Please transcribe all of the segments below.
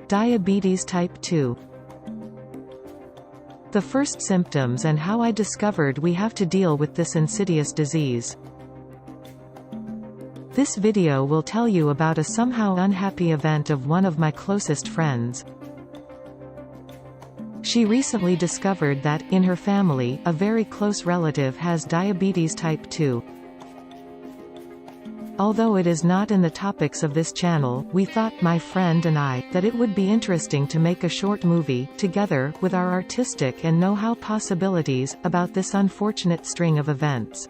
Diabetes type 2. The first symptoms and how I discovered we have to deal with this insidious disease. This video will tell you about a somehow unhappy event of one of my closest friends. She recently discovered that, in her family, a very close relative has diabetes type 2. Although it is not in the topics of this channel, we thought, my friend and I, that it would be interesting to make a short movie, together, with our artistic and know-how possibilities, about this unfortunate string of events.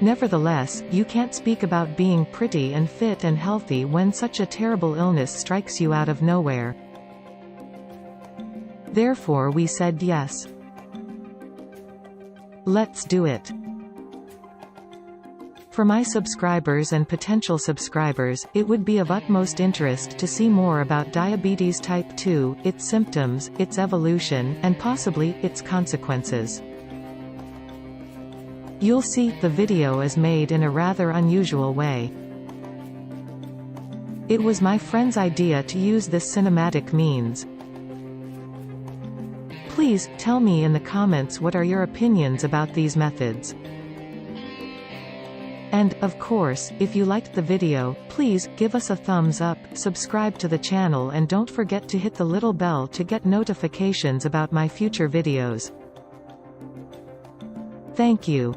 Nevertheless, you can't speak about being pretty and fit and healthy when such a terrible illness strikes you out of nowhere. Therefore we said yes. Let's do it. For my subscribers and potential subscribers, it would be of utmost interest to see more about diabetes type 2, its symptoms, its evolution, and possibly, its consequences. You'll see, the video is made in a rather unusual way. It was my friend's idea to use this cinematic means. Please, tell me in the comments what are your opinions about these methods. And, of course, if you liked the video, please, give us a thumbs up, subscribe to the channel and don't forget to hit the little bell to get notifications about my future videos. Thank you.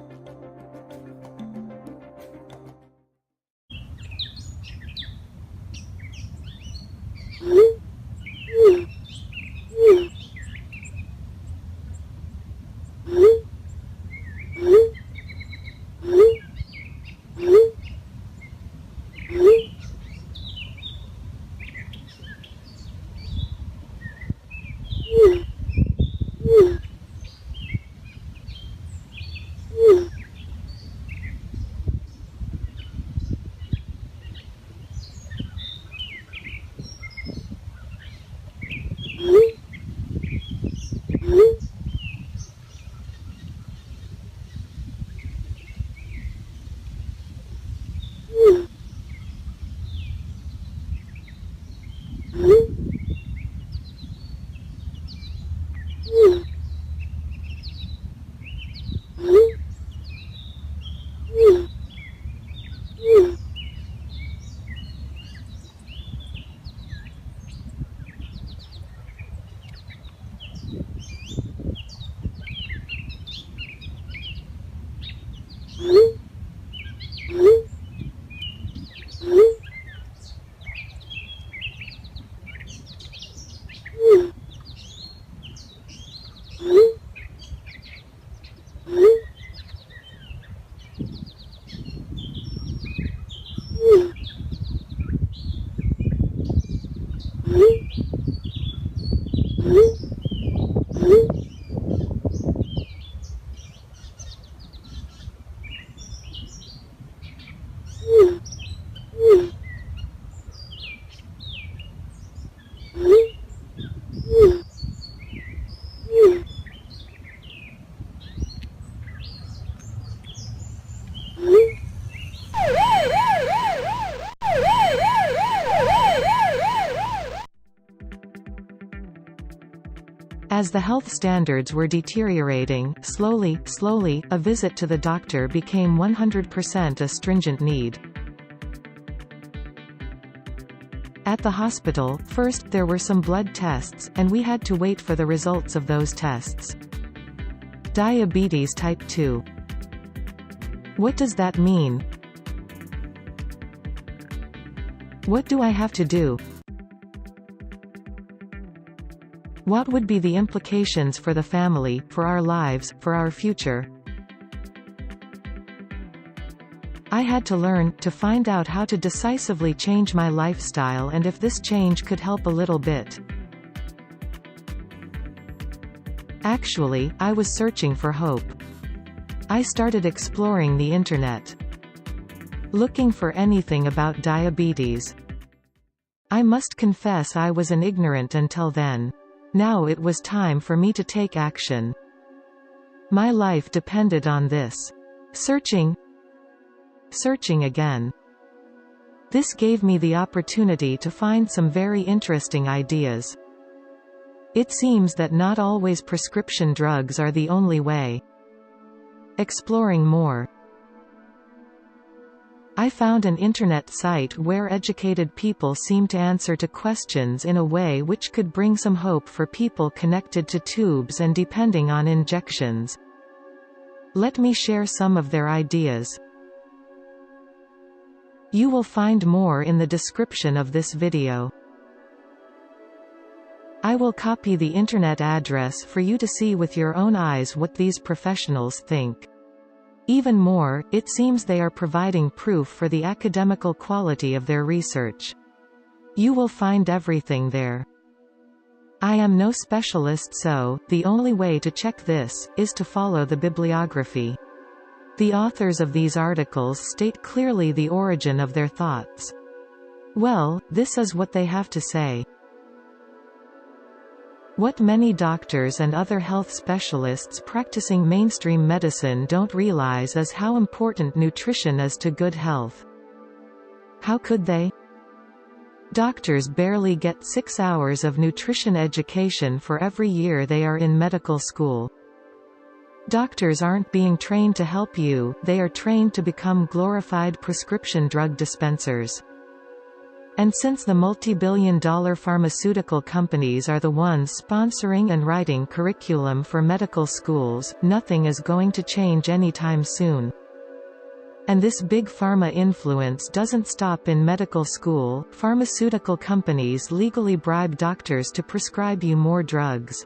As the health standards were deteriorating, slowly, a visit to the doctor became 100% a stringent need. At the hospital, first, there were some blood tests, and we had to wait for the results of those tests. Diabetes type 2. What does that mean? What do I have to do? What would be the implications for the family, for our lives, for our future? I had to learn, to find out how to decisively change my lifestyle and if this change could help a little bit. Actually, I was searching for hope. I started exploring the internet, looking for anything about diabetes. I must confess I was an ignorant until then. Now it was time for me to take action. My life depended on this. Searching again. This gave me the opportunity to find some very interesting ideas. It seems that not always prescription drugs are the only way. Exploring more. I found an internet site where educated people seem to answer to questions in a way which could bring some hope for people connected to tubes and depending on injections. Let me share some of their ideas. You will find more in the description of this video. I will copy the internet address for you to see with your own eyes what these professionals think. Even more, it seems they are providing proof for the academical quality of their research. You will find everything there. I am no specialist, so the only way to check this is to follow the bibliography. The authors of these articles state clearly the origin of their thoughts. Well, this is what they have to say. What many doctors and other health specialists practicing mainstream medicine don't realize is how important nutrition is to good health. How could they? Doctors barely get 6 hours of nutrition education for every year they are in medical school. Doctors aren't being trained to help you, they are trained to become glorified prescription drug dispensers. And since the multi-billion-dollar pharmaceutical companies are the ones sponsoring and writing curriculum for medical schools, nothing is going to change anytime soon. And this big pharma influence doesn't stop in medical school. Pharmaceutical companies legally bribe doctors to prescribe you more drugs.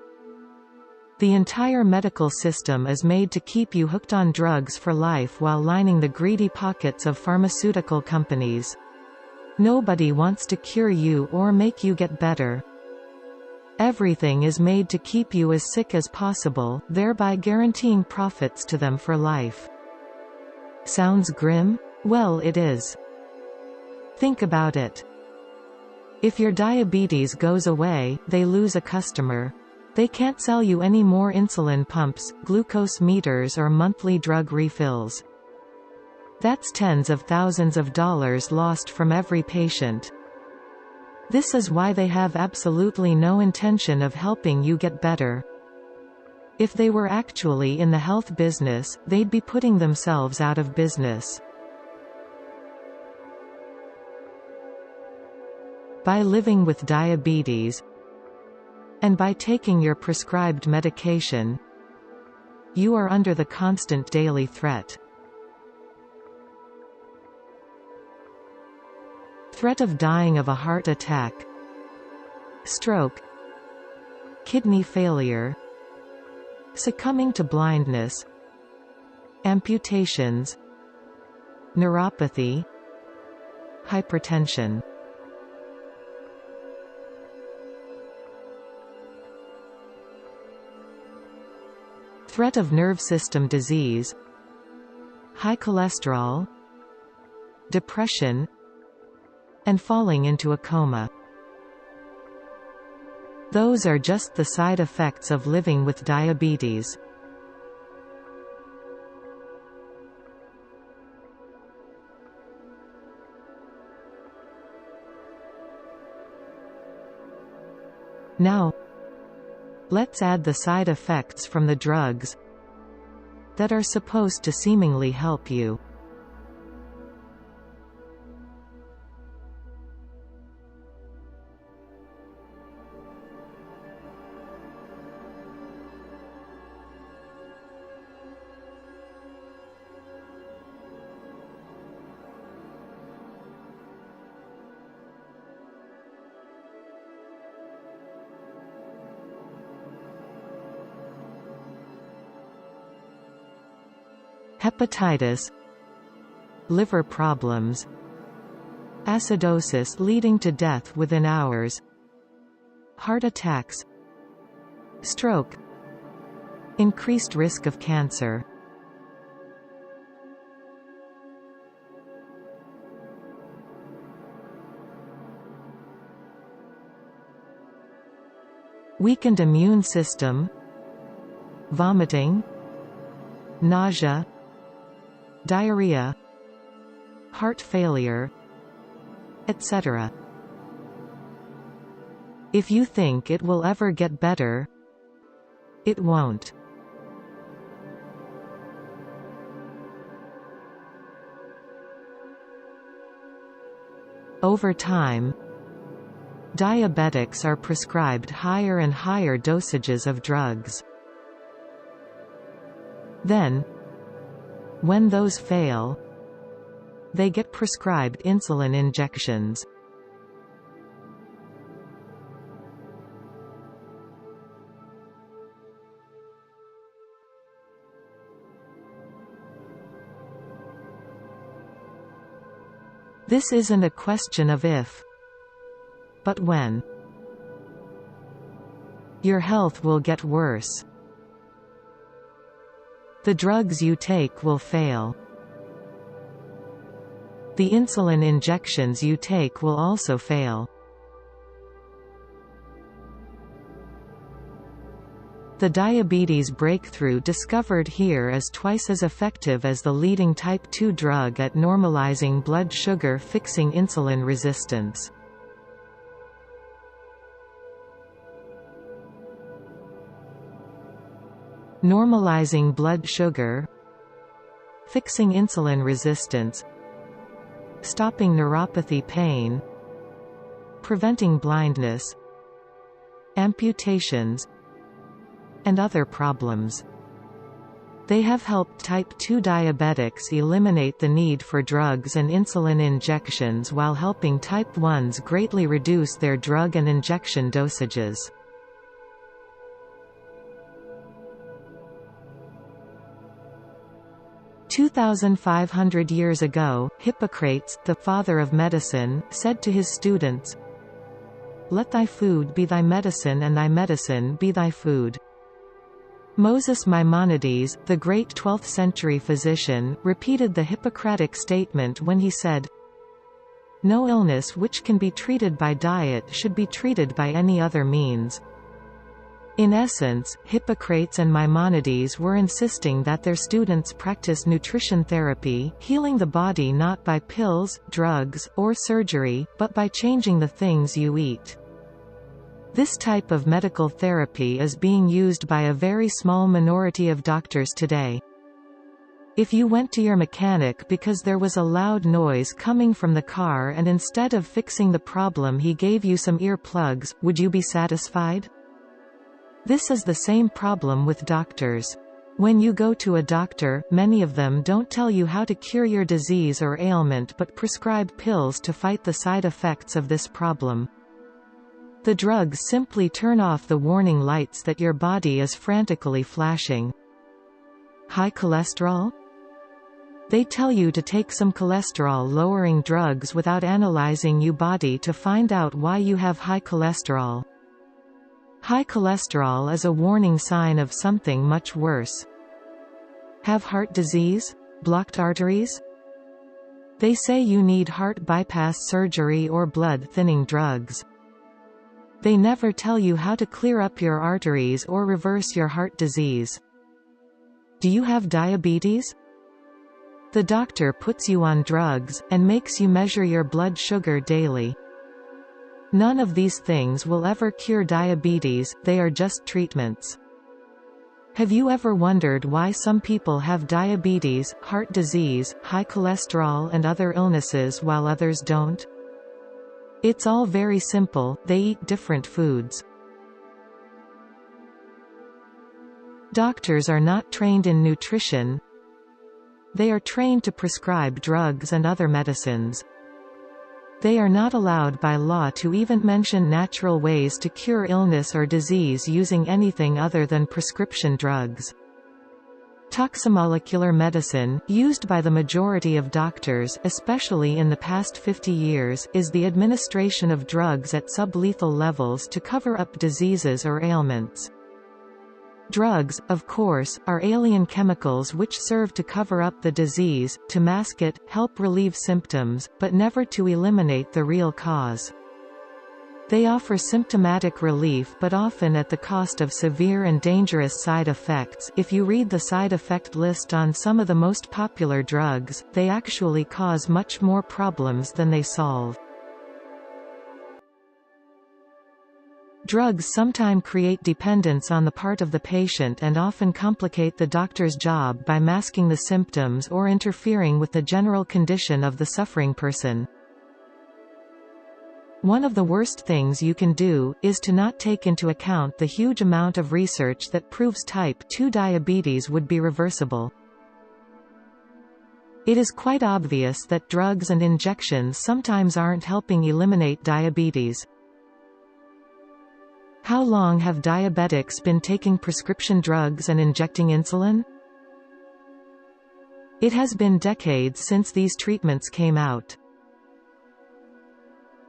The entire medical system is made to keep you hooked on drugs for life while lining the greedy pockets of pharmaceutical companies. Nobody wants to cure you or make you get better. Everything is made to keep you as sick as possible, thereby guaranteeing profits to them for life. Sounds grim? Well, it is. Think about it. If your diabetes goes away, they lose a customer. They can't sell you any more insulin pumps, glucose meters or monthly drug refills. That's tens of thousands of dollars lost from every patient. This is why they have absolutely no intention of helping you get better. If they were actually in the health business, they'd be putting themselves out of business. By living with diabetes, and by taking your prescribed medication, you are under the constant daily threat. Threat of dying of a heart attack, stroke, kidney failure, succumbing to blindness, amputations, neuropathy, hypertension. Threat of nerve system disease, high cholesterol, depression, and falling into a coma. Those are just the side effects of living with diabetes. Now, let's add the side effects from the drugs that are supposed to seemingly help you. Hepatitis, liver problems, acidosis leading to death within hours, heart attacks, stroke, increased risk of cancer. Weakened immune system, vomiting, nausea, diarrhea, heart failure, etc. If you think it will ever get better, it won't. Over time, diabetics are prescribed higher and higher dosages of drugs. Then, when those fail, they get prescribed insulin injections. This isn't a question of if, but when. Your health will get worse. The drugs you take will fail. The insulin injections you take will also fail. The diabetes breakthrough discovered here is twice as effective as the leading type 2 drug at normalizing blood sugar, fixing insulin resistance. Normalizing blood sugar, fixing insulin resistance, stopping neuropathy pain, preventing blindness, amputations, and other problems. They have helped type 2 diabetics eliminate the need for drugs and insulin injections while helping type 1s greatly reduce their drug and injection dosages. "2,500 years ago, Hippocrates, the father of medicine, said to his students, 'Let thy food be thy medicine and thy medicine be thy food.'" Moses Maimonides, the great 12th-century physician, repeated the Hippocratic statement when he said, "No illness which can be treated by diet should be treated by any other means." In essence, Hippocrates and Maimonides were insisting that their students practice nutrition therapy, healing the body not by pills, drugs, or surgery, but by changing the things you eat. This type of medical therapy is being used by a very small minority of doctors today. If you went to your mechanic because there was a loud noise coming from the car and instead of fixing the problem he gave you some ear plugs, would you be satisfied? This is the same problem with doctors. When you go to a doctor, many of them don't tell you how to cure your disease or ailment but prescribe pills to fight the side effects of this problem. The drugs simply turn off the warning lights that your body is frantically flashing. High cholesterol? They tell you to take some cholesterol-lowering drugs without analyzing your body to find out why you have high cholesterol. High cholesterol is a warning sign of something much worse. Have heart disease? Blocked arteries? They say you need heart bypass surgery or blood-thinning drugs. They never tell you how to clear up your arteries or reverse your heart disease. Do you have diabetes? The doctor puts you on drugs, and makes you measure your blood sugar daily. None of these things will ever cure diabetes, they are just treatments. Have you ever wondered why some people have diabetes, heart disease, high cholesterol and other illnesses while others don't? It's all very simple, they eat different foods. Doctors are not trained in nutrition. They are trained to prescribe drugs and other medicines. They are not allowed by law to even mention natural ways to cure illness or disease using anything other than prescription drugs. Toxomolecular medicine, used by the majority of doctors, especially in the past 50 years, is the administration of drugs at sublethal levels to cover up diseases or ailments. Drugs, of course, are alien chemicals which serve to cover up the disease, to mask it, help relieve symptoms, but never to eliminate the real cause. They offer symptomatic relief but often at the cost of severe and dangerous side effects. If you read the side effect list on some of the most popular drugs, they actually cause much more problems than they solve. Drugs sometimes create dependence on the part of the patient and often complicate the doctor's job by masking the symptoms or interfering with the general condition of the suffering person. One of the worst things you can do, is to not take into account the huge amount of research that proves type 2 diabetes would be reversible. It is quite obvious that drugs and injections sometimes aren't helping eliminate diabetes. How long have diabetics been taking prescription drugs and injecting insulin? It has been decades since these treatments came out.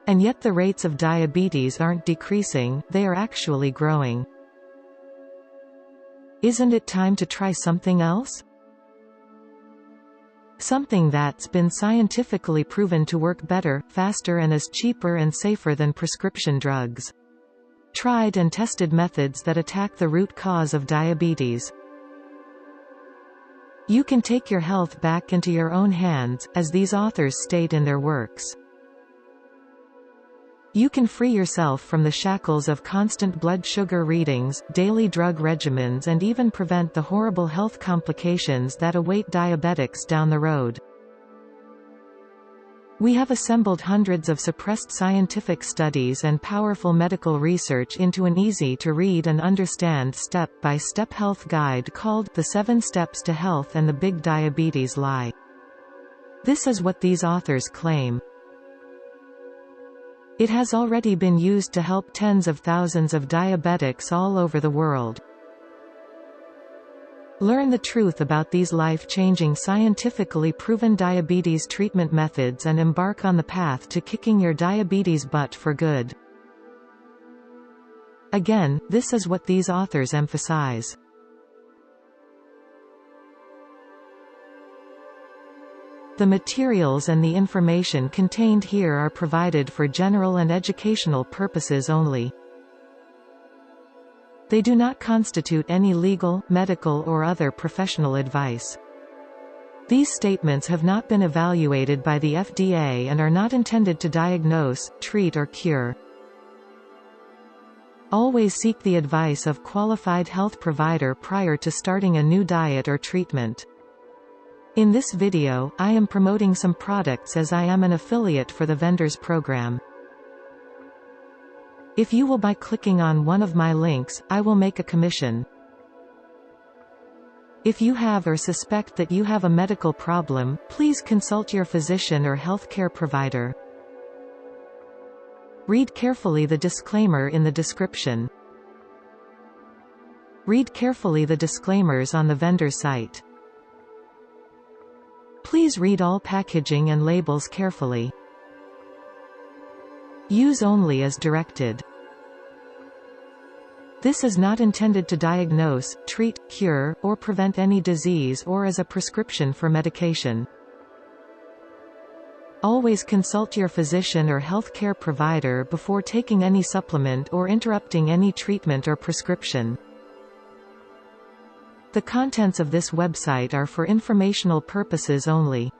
And yet the rates of diabetes aren't decreasing, they are actually growing. Isn't it time to try something else? Something that's been scientifically proven to work better, faster and is cheaper and safer than prescription drugs. Tried and tested methods that attack the root cause of diabetes. You can take your health back into your own hands, as these authors state in their works. You can free yourself from the shackles of constant blood sugar readings, daily drug regimens and even prevent the horrible health complications that await diabetics down the road. We have assembled hundreds of suppressed scientific studies and powerful medical research into an easy-to-read and understand step-by-step health guide called The 7 Steps to Health and the Big Diabetes Lie. This is what these authors claim. It has already been used to help tens of thousands of diabetics all over the world. Learn the truth about these life-changing scientifically proven diabetes treatment methods and embark on the path to kicking your diabetes butt for good. Again, this is what these authors emphasize. The materials and the information contained here are provided for general and educational purposes only. They do not constitute any legal, medical or other professional advice. These statements have not been evaluated by the FDA and are not intended to diagnose, treat or cure. Always seek the advice of qualified health provider prior to starting a new diet or treatment. In this video, I am promoting some products as I am an affiliate for the vendors program. If you will by clicking on one of my links, I will make a commission. If you have or suspect that you have a medical problem, please consult your physician or healthcare provider. Read carefully the disclaimer in the description. Read carefully the disclaimers on the vendor site. Please read all packaging and labels carefully. Use only as directed. This is not intended to diagnose, treat, cure, or prevent any disease or as a prescription for medication. Always consult your physician or healthcare provider before taking any supplement or interrupting any treatment or prescription. The contents of this website are for informational purposes only.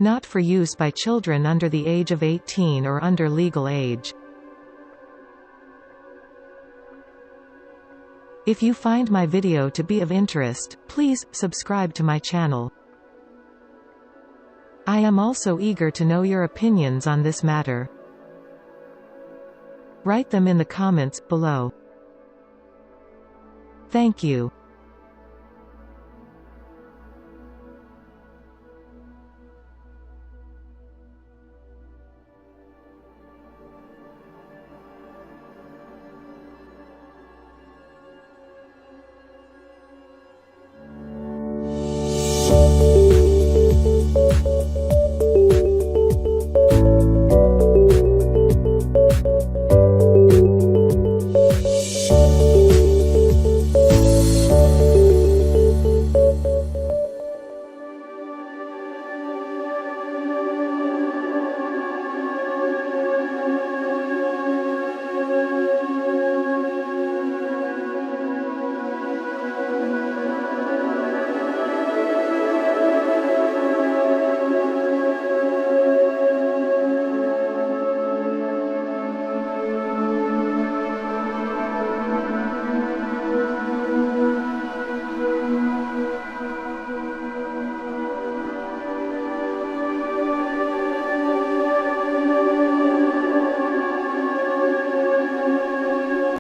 Not for use by children under the age of 18 or under legal age. If you find my video to be of interest, please subscribe to my channel. I am also eager to know your opinions on this matter. Write them in the comments below. Thank you.